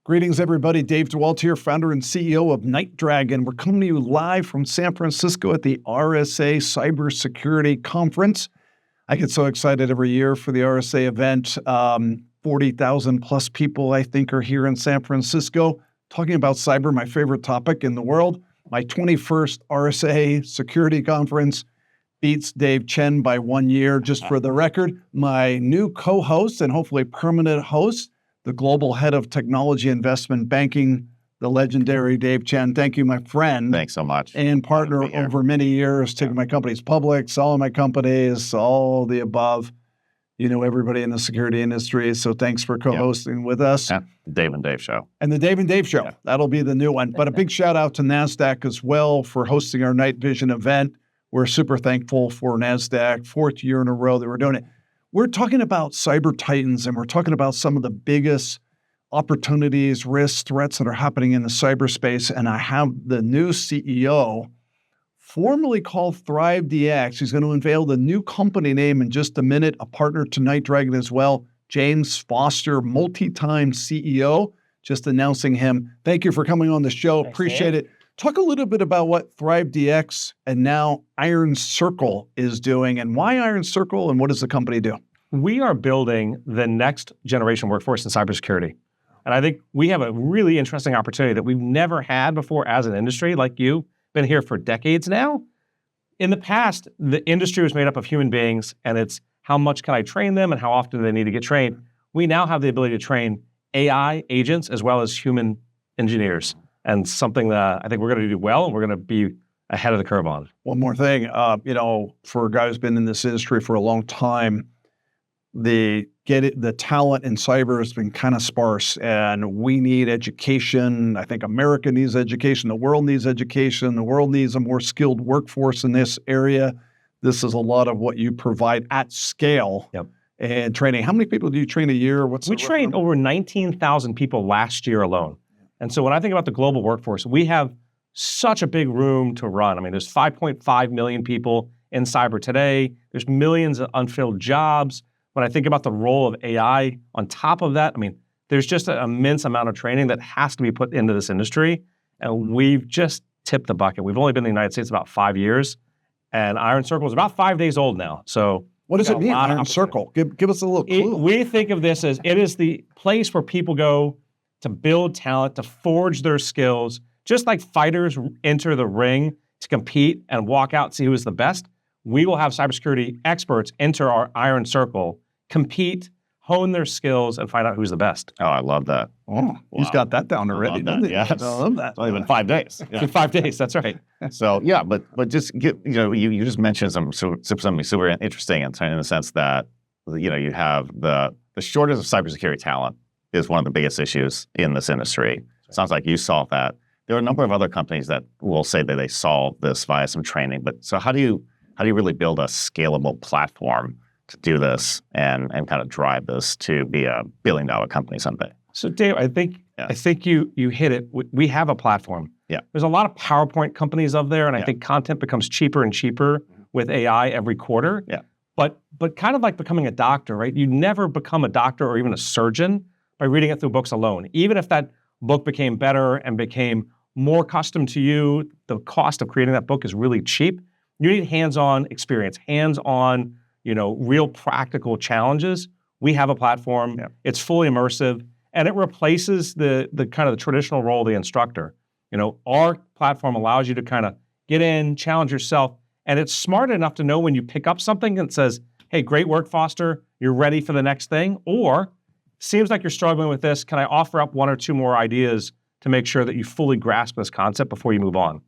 Greetings, everybody. Dave DeWalt here, founder and CEO of NightDragon. We're coming to you live from San Francisco at the RSA Cybersecurity Conference. I get so excited every year for the RSA event. 40,000 plus people, I think, are here in San Francisco talking about cyber, my favorite topic in the world. My 21st RSA Security Conference beats Dave Chen by 1 year. Just for the record, my new co-host and hopefully permanent host, the global head of technology investment banking, the legendary Dave Chen. Thank you, my friend. Thanks so much. And partner over many years, taking my companies public, selling my companies, all the above. You know everybody in the security industry, so thanks for co-hosting with us. Yeah. The Dave and Dave Show. And the Dave and Dave Show. Yeah. That'll be the new one. But a big shout out to Nasdaq as well for hosting our NightVision event. We're super thankful for Nasdaq, 4th year in a row that we're doing it. We're talking about cyber titans, and we're talking about some of the biggest opportunities, risks, threats that are happening in the cyberspace. And I have the new CEO, formerly called ThriveDX. He's going to unveil the new company name in just a minute, a partner to NightDragon as well. James Foster, multi-time CEO, just announcing him. Thank you for coming on the show. Thanks, appreciate Dave. it. Talk a little bit about what ThriveDX and now IronCircle is doing, and why IronCircle, and what does the company do? We are building the next generation workforce in cybersecurity. And I think we have a really interesting opportunity that we've never had before as an industry, like you, been here for decades now. In the past, the industry was made up of human beings, and it's how much can I train them and how often do they need to get trained. We now have the ability to train AI agents as well as human engineers, and something that I think we're going to do well, and we're going to be ahead of the curve on. One more thing, for a guy who's been in this industry for a long time, the talent in cyber has been kind of sparse, and we need education. I think America needs education. The world needs education. The world needs a more skilled workforce in this area. This is a lot of what you provide at scale. Yep. And training. How many people do you train a year? We trained over 19,000 people last year alone. And so when I think about the global workforce, we have such a big room to run. I mean, there's 5.5 million people in cyber today. There's millions of unfilled jobs. When I think about the role of AI on top of that, I mean, there's just an immense amount of training that has to be put into this industry. And we've just tipped the bucket. We've only been in the United States about 5 years. And IronCircle is about 5 days old now. So what does it mean, IronCircle? Give us a little clue. We think of this as it is the place where people go to build talent, to forge their skills, just like fighters enter the ring to compete and walk out and see who is the best. We will have cybersecurity experts enter our IronCircle, compete, hone their skills, and find out who's the best. Oh, I love that. Oh, wow. He's got that down already, doesn't he? Yes. I love that. It's only been 5 days. Yeah. In 5 days, that's right. So yeah, but just you just mentioned something super interesting in the sense that you have the shortage of cybersecurity talent is one of the biggest issues in this industry. Sounds like you solved that. There are a number of other companies that will say that they solve this via some training. But so how do you really build a scalable platform to do this and kind of drive this to be a billion-dollar company someday? So Dave, I think you hit it. We have a platform. Yeah. There's a lot of PowerPoint companies up there, and I think content becomes cheaper and cheaper with AI every quarter. Yeah. But kind of like becoming a doctor, right? You never become a doctor or even a surgeon by reading it through books alone. Even if that book became better and became more custom to you, the cost of creating that book is really cheap. You need hands-on experience, hands-on, real practical challenges. We have a platform. Yeah. It's fully immersive, and it replaces the kind of the traditional role of the instructor. Our platform allows you to kind of get in, challenge yourself, and it's smart enough to know when you pick up something that says, hey, great work, Foster, you're ready for the next thing, or seems like you're struggling with this. Can I offer up 1 or 2 more ideas to make sure that you fully grasp this concept before you move on?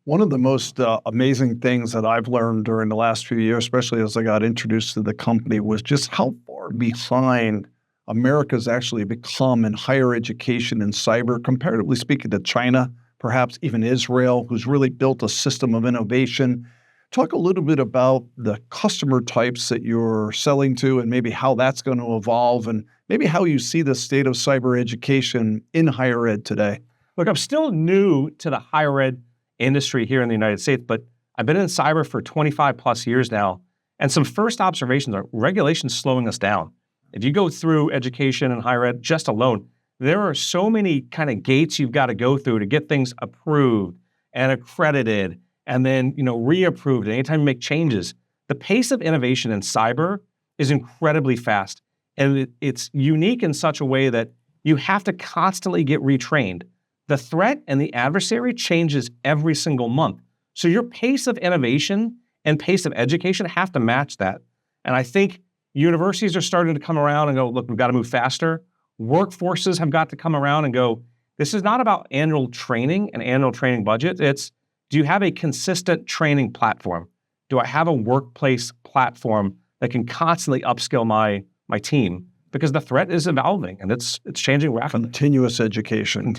One of the most amazing things that I've learned during the last few years, especially as I got introduced to the company, was just how far behind America's actually become in higher education and cyber, comparatively speaking to China, perhaps even Israel, who's really built a system of innovation. Talk a little bit about the customer types that you're selling to and maybe how that's going to evolve and maybe how you see the state of cyber education in higher ed today. Look, I'm still new to the higher ed industry here in the United States, but I've been in cyber for 25 plus years now. And some first observations are regulation's slowing us down. If you go through education and higher ed just alone, there are so many kind of gates you've got to go through to get things approved and accredited and then, reapproved. And anytime you make changes, the pace of innovation in cyber is incredibly fast. And it's unique in such a way that you have to constantly get retrained. The threat and the adversary changes every single month. So your pace of innovation and pace of education have to match that. And I think universities are starting to come around and go, look, we've got to move faster. Workforces have got to come around and go, this is not about annual training and annual training budget. It's, do you have a consistent training platform? Do I have a workplace platform that can constantly upskill my team? Because the threat is evolving and it's changing rapidly. Continuous education.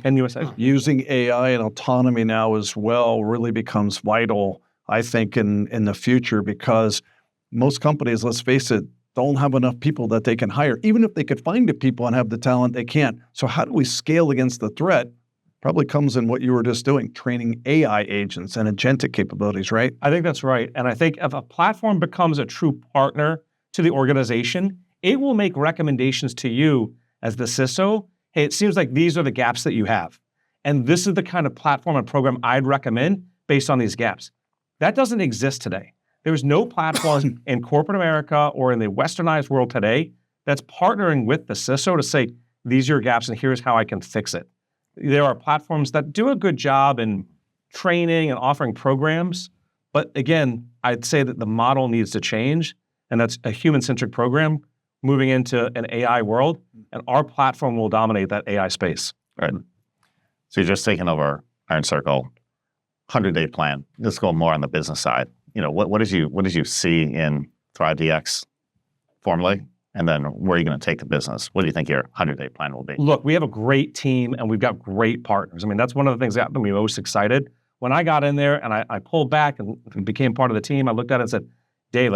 Using AI and autonomy now as well really becomes vital, I think, in the future, because most companies, let's face it, don't have enough people that they can hire. Even if they could find the people and have the talent, they can't. So how do we scale against the threat? Probably comes in what you were just doing, training AI agents and agentic capabilities, right? I think that's right. And I think if a platform becomes a true partner to the organization, it will make recommendations to you as the CISO. Hey, it seems like these are the gaps that you have. And this is the kind of platform and program I'd recommend based on these gaps. That doesn't exist today. There's no platform in corporate America or in the westernized world today that's partnering with the CISO to say, these are your gaps and here's how I can fix it. There are platforms that do a good job in training and offering programs. But again, I'd say that the model needs to change. And that's a human-centric program moving into an AI world. And our platform will dominate that AI space. Right. So you're just taking over IronCircle, 100-day plan. Let's go more on the business side. What did you see in ThriveDX formally? And then where are you going to take the business? What do you think your 100-day plan will be? Look, we have a great team and we've got great partners. I mean, that's one of the things that got me most excited. When I got in there and I pulled back and became part of the team, I looked at it and said, Dave,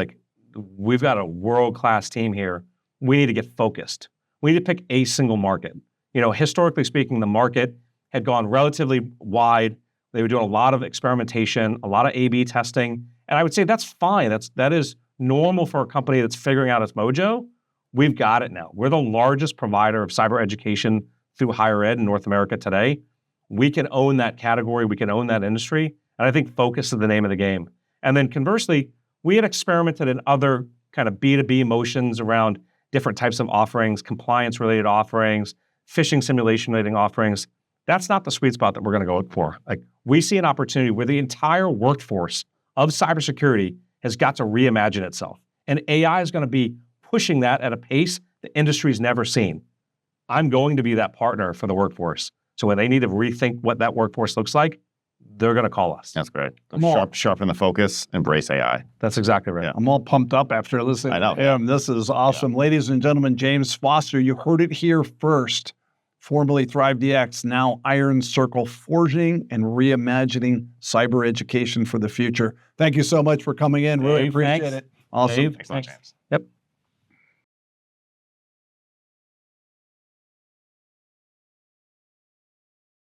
we've got a world-class team here. We need to get focused. We need to pick a single market. Historically speaking, the market had gone relatively wide. They were doing a lot of experimentation, a lot of A/B testing. And I would say that's fine. That is normal for a company that's figuring out its mojo. We've got it now. We're the largest provider of cyber education through higher ed in North America today. We can own that category. We can own that industry. And I think focus is the name of the game. And then conversely, we had experimented in other kind of B2B motions around different types of offerings, compliance-related offerings, phishing simulation-related offerings. That's not the sweet spot that we're going to go for. We see an opportunity where the entire workforce of cybersecurity has got to reimagine itself. And AI is going to be pushing that at a pace the industry's never seen. I'm going to be that partner for the workforce. So when they need to rethink what that workforce looks like, they're going to call us. That's great. Sharpen the focus, embrace AI. That's exactly right. Yeah. I'm all pumped up after listening to him. This is awesome. Yeah. Ladies and gentlemen, James Foster, you heard it here first. Formerly ThriveDX, now IronCircle, forging and reimagining cyber education for the future. Thank you so much for coming in. Really appreciate it. Awesome. Dave, thanks. Yep.